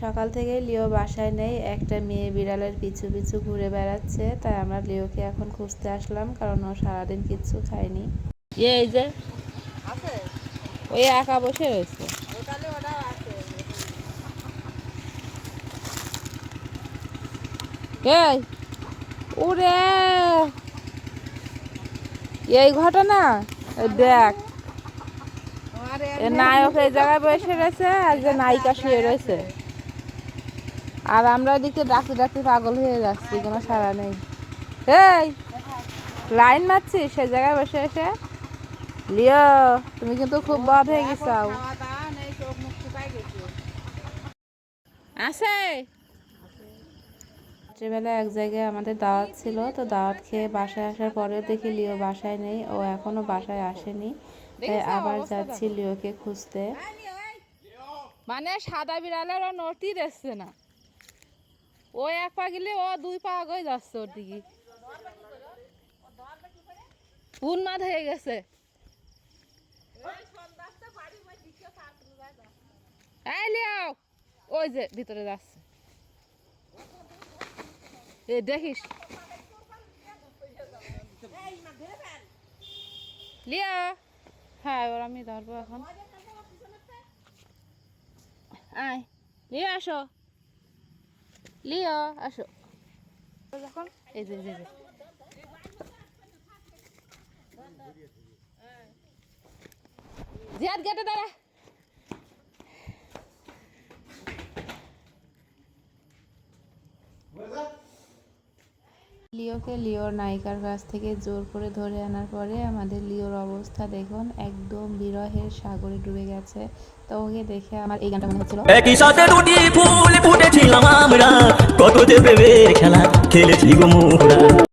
সকাল থেকে লিও বাসায় নেই, একটা মেয়ে বিড়ালের পিছু পিছু ঘুরে বেড়াচ্ছে। তাই আমরা লিওকে এখন খুঁজতে আসলাম, কারণ ও সারাদিন কিচ্ছু খায়নি। এই যে ওই একা বসে রয়েছে। এই ওরে, এই ঘটনা দেখ, নায়ক এই জায়গায় বসে রয়েছে আর যে নায়িকা শুয়ে রয়েছে, আর আমরা এদিকে ডাকতে ডাকতে পাগল হয়ে যাচ্ছি, কোনো সাড়া নেই। এই লাইন মারছিস সে জায়গায় বসে এসে? লিও, তুমি কিন্তু খুব বদ হয়ে গেছো। আছে রাত্রিবেলা এক জায়গায় আমাদের দাওয়াত ছিল, তো দাওয়াত খেয়ে বাসায় আসার পরেও দেখি লিও বাসায় নেই, ও এখনো বাসায় আসেনি। তাই আবার যাচ্ছি লিওকে খুঁজতে। মানে সাদা বিড়ালের ও নড়তেই দিচ্ছে না, ও এক পা গেলে ও দুই পা আগে যাচ্ছে ওর দিকে, উন্মাদ হয়ে গেছে। এই লিও, ওই যে ভিতরে যাচ্ছে, এই দেখিস লিও। হ্যাঁ এবার আমি ধরবো এখন। আয় লিও, আসো লিও, আসো। যখন এই যে জিয়াদ গেটে দাঁড়া। লিওকে লিওর নায়িকার কাছ থেকে জোর করে ধরে আনার পরে আমাদের লিওর অবস্থা দেখুন, একদম বিরহের সাগরে ডুবে গেছে। তো ওকে দেখে আমার এই গানটা মনে হচ্ছিল, একই সাথে দুটি ফুল ফুটেছিলাম আমরা, কত যে প্রেমের খেলা খেলেছি গো মোরা।